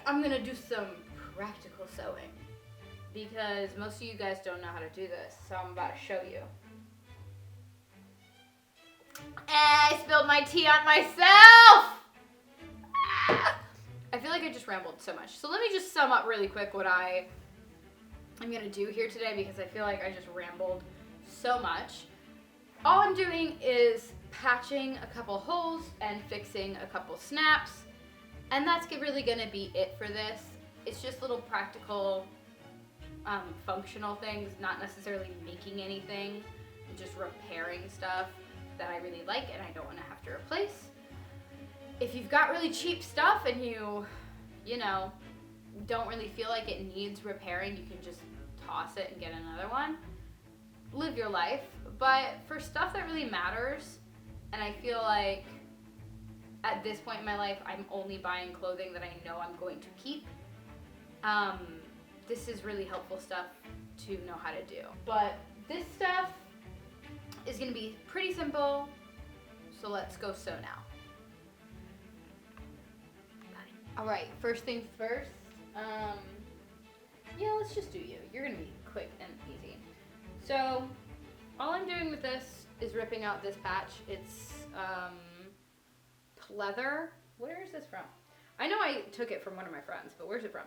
I'm gonna do some practical sewing because most of you guys don't know how to do this, so I'm about to show you. I spilled my tea on myself! I feel like I just rambled so much. So let me just sum up really quick what I'm gonna do here today because I feel like I just rambled so much. All I'm doing is patching a couple holes and fixing a couple snaps, and that's really gonna be it for this. It's just little practical, functional things, not necessarily making anything, just repairing stuff that I really like and I don't want to have to replace. If you've got really cheap stuff and you know, don't really feel like it needs repairing, you can just toss it and get another one. Live your life. But for stuff that really matters, and I feel like at this point in my life, I'm only buying clothing that I know I'm going to keep. This is really helpful stuff to know how to do. But this stuff is gonna be pretty simple, so let's go sew now. All right, first things first. Yeah, let's just do you. You're gonna be quick and easy. So, all I'm doing with this is ripping out this patch. It's pleather. Where is this from? I know I took it from one of my friends, but where's it from?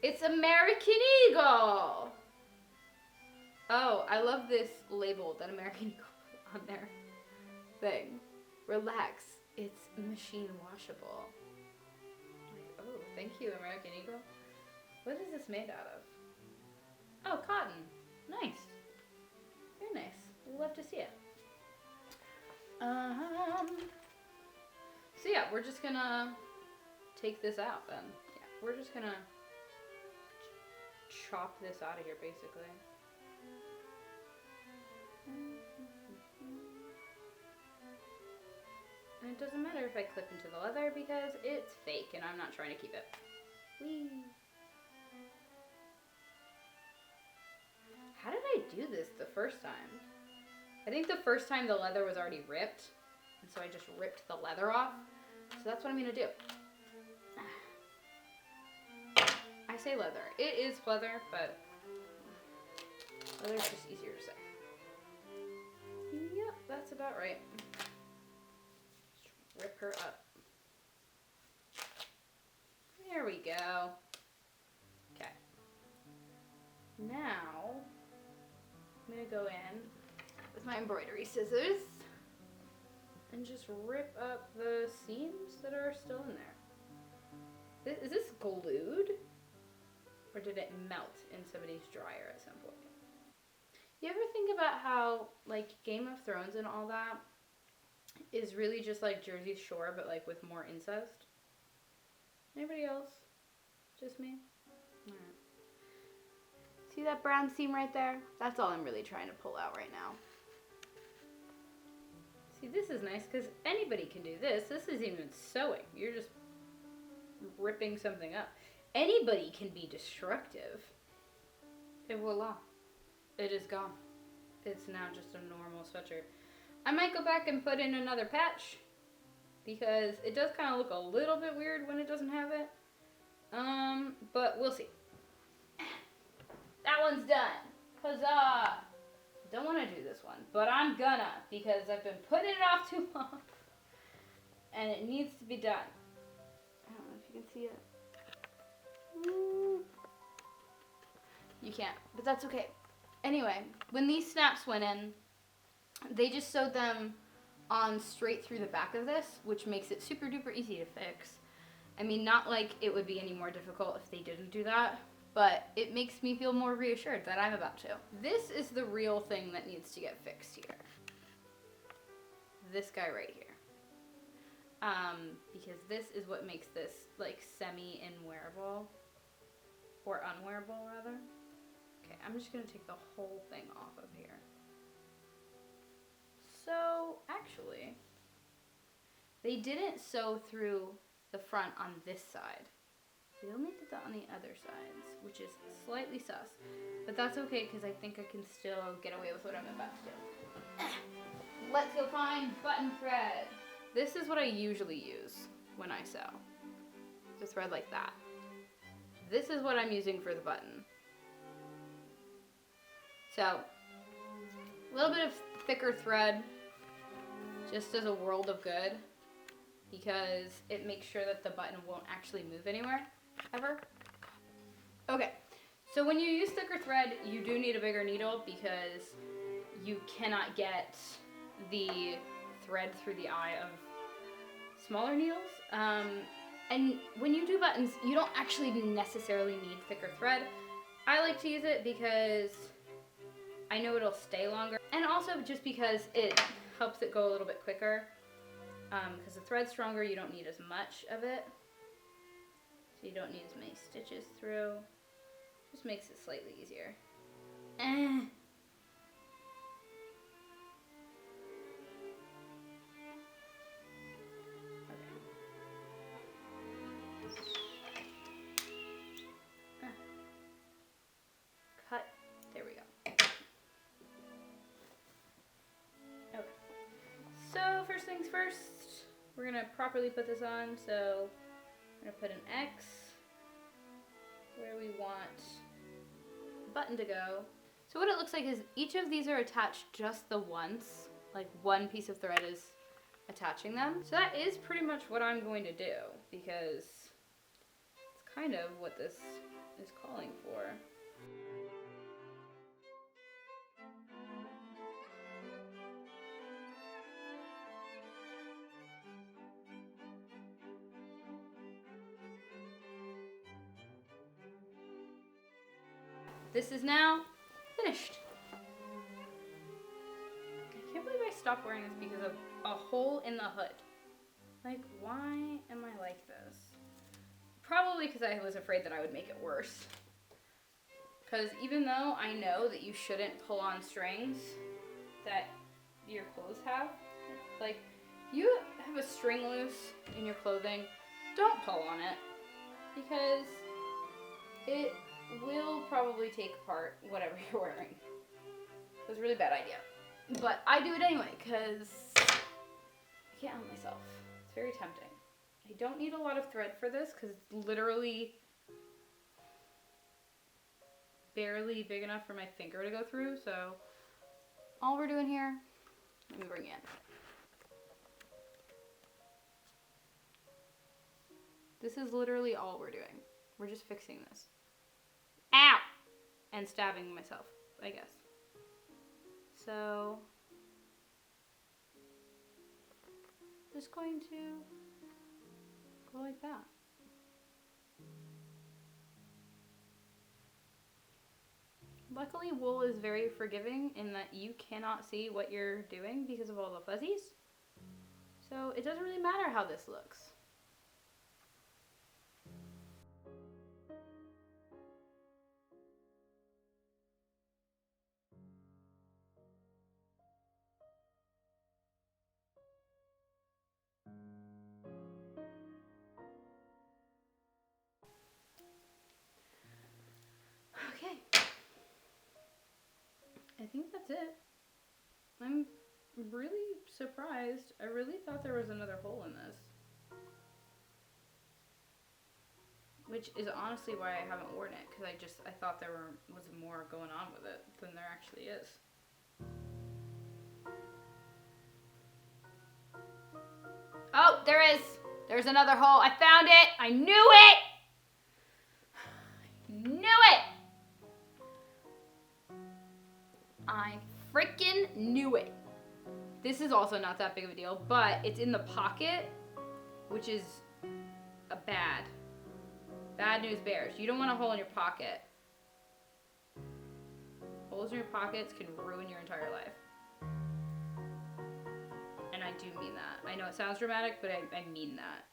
It's American Eagle. Oh, I love this label that American Eagle put on their thing. Relax, it's machine washable. Like, oh, thank you, American Eagle. What is this made out of? Oh, cotton. Nice. Very nice. We'll love to see it. So yeah, we're just gonna take this out then. Yeah, we're just gonna chop this out of here, basically. And it doesn't matter if I clip into the leather because it's fake and I'm not trying to keep it. Whee! How did I do this the first time? I think the first time the leather was already ripped, and so I just ripped the leather off. So that's what I'm gonna do. I say leather. It is pleather, but leather's just easier to say. Yep, that's about right. Just rip her up. There we go. Okay. Now, I'm gonna go in with my embroidery scissors and just rip up the seams that are still in there. Is this glued? Or did it melt in somebody's dryer at some point? You ever think about how, like, Game of Thrones and all that is really just like Jersey Shore, but like with more incest? Anybody else? Just me? Alright. See that brown seam right there? That's all I'm really trying to pull out right now. See, this is nice because anybody can do this. This isn't even sewing. You're just ripping something up. Anybody can be destructive. And voila. It is gone. It's now just a normal sweatshirt. I might go back and put in another patch because it does kind of look a little bit weird when it doesn't have it. But we'll see. That one's done. Huzzah! Don't want to do this one, but I'm gonna because I've been putting it off too long. And it needs to be done. I don't know if you can see it. You can't, but that's okay. Anyway, when these snaps went in, they just sewed them on straight through the back of this, which makes it super duper easy to fix. I mean, not like it would be any more difficult if they didn't do that, but it makes me feel more reassured that I'm about to. This is the real thing that needs to get fixed here. This guy right here. Because this is what makes this like semi-inwearable, or unwearable rather. Okay, I'm just gonna take the whole thing off of here. So, actually, they didn't sew through the front on this side. They only did that on the other sides, which is slightly sus. But that's okay, because I think I can still get away with what I'm about to do. Let's go find button thread. This is what I usually use when I sew. It's a thread like that. this is what I'm using for the button. So, a little bit of thicker thread just does a world of good because it makes sure that the button won't actually move anywhere, ever. Okay, so when you use thicker thread, you do need a bigger needle because you cannot get the thread through the eye of smaller needles. And when you do buttons, you don't actually necessarily need thicker thread. I like to use it because I know it'll stay longer, and also just because it helps it go a little bit quicker. Because the thread's stronger, you don't need as much of it. So you don't need as many stitches through. Just makes it slightly easier. Cut. There we go. Okay. So first things first, we're gonna properly put this on. So we're gonna put an X where we want the button to go. So what it looks like is each of these are attached just the once, like one piece of thread is attaching them. So that is pretty much what I'm going to do because it's kind of what this is calling for. This is now finished. I can't believe I stopped wearing this because of a hole in the hood. Like, why am I like this? Probably because I was afraid that I would make it worse. Because even though I know that you shouldn't pull on strings that your clothes have, like, you have a string loose in your clothing, don't pull on it. Because it will probably take apart whatever you're wearing. It was a really bad idea. But I do it anyway because I can't help myself. It's very tempting. I don't need a lot of thread for this because it's literally barely big enough for my finger to go through. So all we're doing here, let me bring it in. This is literally all we're doing. We're just fixing this. Ow! And stabbing myself, I guess. So, just going to go like that. Luckily, wool is very forgiving in that you cannot see what you're doing because of all the fuzzies. So it doesn't really matter how this looks. Okay. I think that's it. I'm really surprised. I really thought there was another hole in this. Which is honestly why I haven't worn it, because I thought there was more going on with it than there actually is. Oh, there is. There's another hole. I found it. I knew it. I knew it. I freaking knew it. This is also not that big of a deal, but it's in the pocket, which is a bad news bears. You don't want a hole in your pocket. Holes in your pockets can ruin your entire life. And I do mean that. I know it sounds dramatic, but I mean that.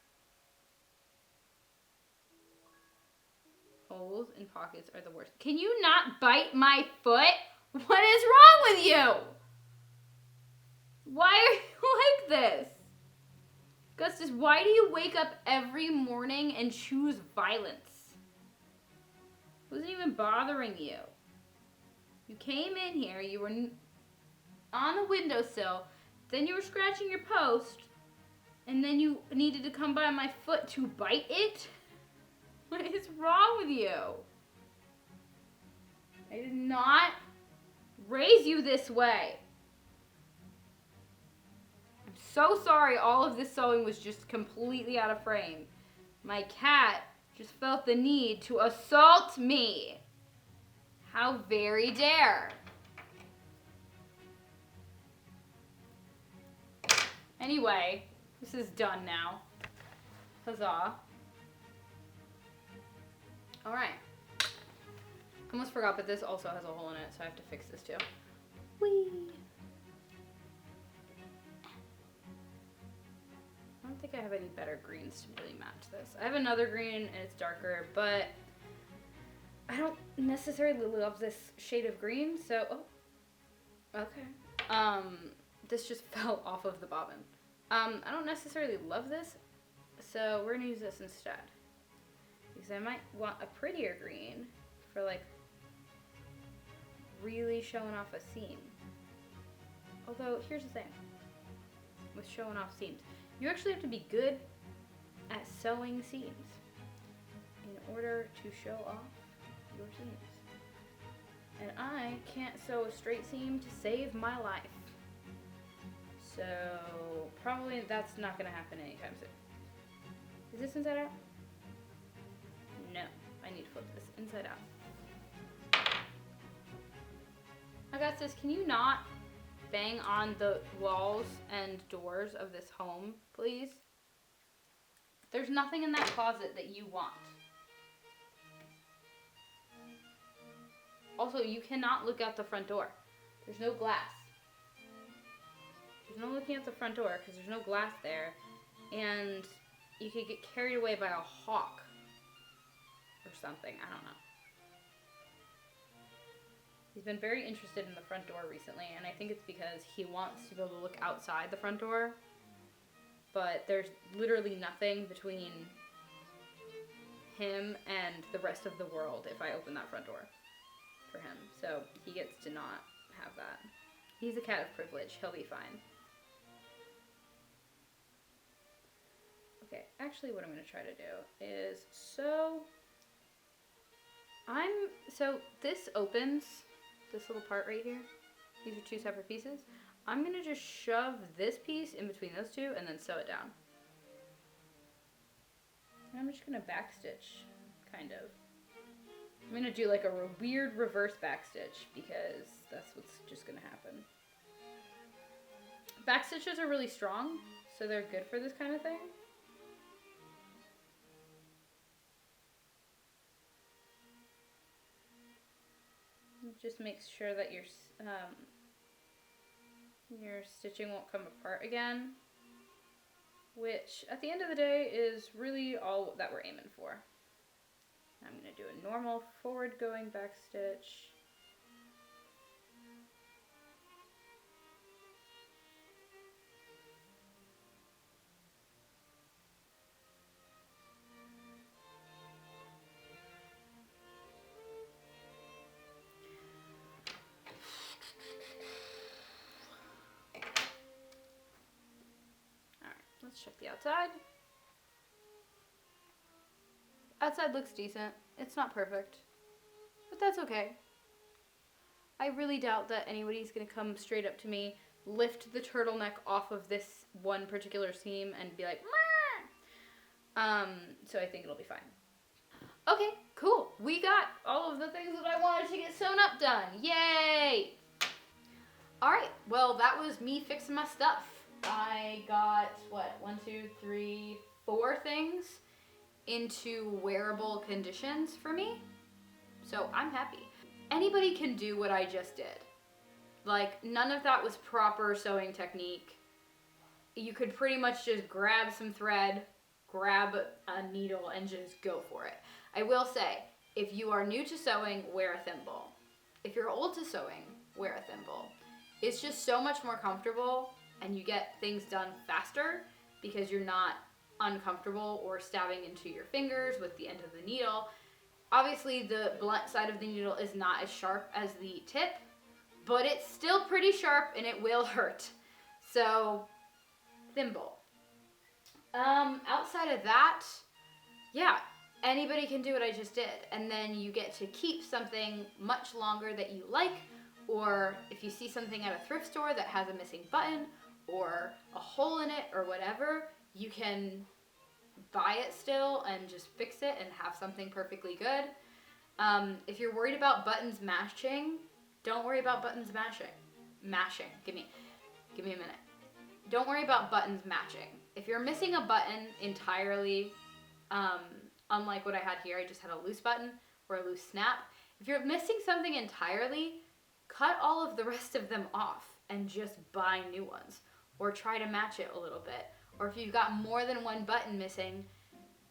Holes in pockets are the worst. Can you not bite my foot? What is wrong with you? Why are you like this? Gustus, why do you wake up every morning and choose violence? It wasn't even bothering you. You came in here, you were on the windowsill, then you were scratching your post, and then you needed to come by my foot to bite it? What is wrong with you? I did not raise you this way. I'm so sorry all of this sewing was just completely out of frame. My cat just felt the need to assault me. How very dare. Anyway, this is done now. Huzzah. Alright. Almost forgot, but this also has a hole in it, so I have to fix this too. Whee! I don't think I have any better greens to really match this. I have another green and it's darker, but I don't necessarily love this shade of green, so, oh, okay. This just fell off of the bobbin. I don't necessarily love this, so we're gonna use this instead. Because I might want a prettier green for like really showing off a seam. Although, here's the thing with showing off seams. You actually have to be good at sewing seams in order to show off your seams. And I can't sew a straight seam to save my life. So, probably that's not gonna happen anytime soon. Is this inside out? No, I need to flip this inside out. Augustus, can you not bang on the walls and doors of this home, please? There's nothing in that closet that you want. Also, you cannot look out the front door. There's no glass. There's no looking out the front door because there's no glass there. And you could get carried away by a hawk or something. I don't know. He's been very interested in the front door recently, and I think it's because he wants to be able to look outside the front door. But there's literally nothing between him and the rest of the world if I open that front door for him. So he gets to not have that. He's a cat of privilege. He'll be fine. Okay, actually what I'm going to try to do is so this opens, this little part right here. These are two separate pieces. I'm going to just shove this piece in between those two and then sew it down. And I'm just going to backstitch, kind of. I'm going to do like a weird reverse backstitch because that's what's just going to happen. Backstitches are really strong, so they're good for this kind of thing. It just makes sure that your stitching won't come apart again, which at the end of the day is really all that we're aiming for. I'm going to do a normal forward going backstitch. Let's check the outside. Outside looks decent. It's not perfect, but that's okay. I really doubt that anybody's gonna come straight up to me, lift the turtleneck off of this one particular seam and be like, Mah! So I think it'll be fine. Okay, cool. We got all of the things that I wanted to get sewn up done. Yay! All right, well, that was me fixing my stuff. I got, what, 1, 2, 3, 4 things into wearable conditions for me. So I'm happy. Anybody can do what I just did. Like, none of that was proper sewing technique. You could pretty much just grab some thread, grab a needle, and just go for it. I will say, if you are new to sewing, wear a thimble. If you're old to sewing, wear a thimble. It's just so much more comfortable and you get things done faster because you're not uncomfortable or stabbing into your fingers with the end of the needle. Obviously, the blunt side of the needle is not as sharp as the tip, but it's still pretty sharp and it will hurt. So, thimble. Outside of that, yeah, anybody can do what I just did. And then you get to keep something much longer that you like, or if you see something at a thrift store that has a missing button or a hole in it or whatever, you can buy it still and just fix it and have something perfectly good. If you're worried about buttons matching, don't worry about buttons mashing. Give me a minute. Don't worry about buttons matching. If you're missing a button entirely, unlike what I had here, I just had a loose button or a loose snap. If you're missing something entirely, cut all of the rest of them off and just buy new ones, or try to match it a little bit. Or if you've got more than one button missing,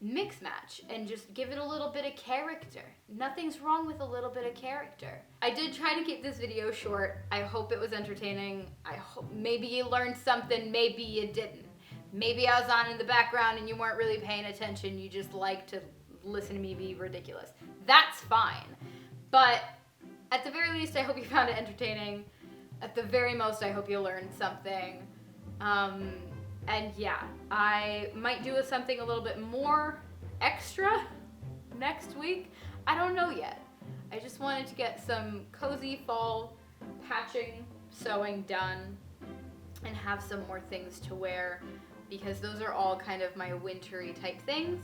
mix match and just give it a little bit of character. Nothing's wrong with a little bit of character. I did try to keep this video short. I hope it was entertaining. I hope maybe you learned something, maybe you didn't. Maybe I was on in the background and you weren't really paying attention. You just like to listen to me be ridiculous. That's fine. But at the very least, I hope you found it entertaining. At the very most, I hope you learned something. And yeah, I might do something a little bit more extra next week. I don't know yet. I just wanted to get some cozy fall patching, sewing done, and have some more things to wear, because those are all kind of my wintry type things.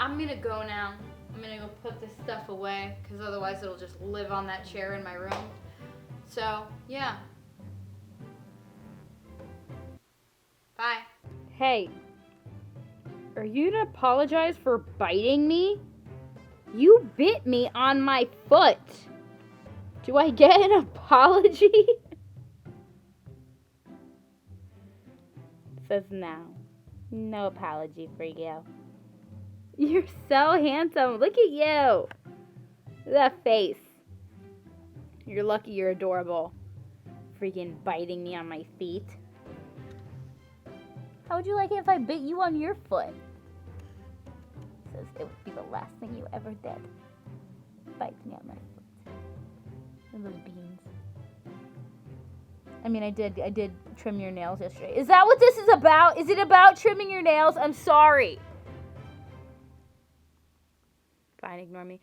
I'm gonna go now. I'm gonna go put this stuff away, because otherwise it'll just live on that chair in my room. So, yeah. Bye. Hey, are you gonna apologize for biting me? You bit me on my foot. Do I get an apology? It says no. No apology for you. You're so handsome. Look at you. Look at that face. You're lucky you're adorable. Freaking biting me on my feet. How would you like it if I bit you on your foot? It says it would be the last thing you ever did. Bite me on my foot. And little beans. I mean, I did trim your nails yesterday. Is that what this is about? Is it about trimming your nails? I'm sorry. Fine, ignore me.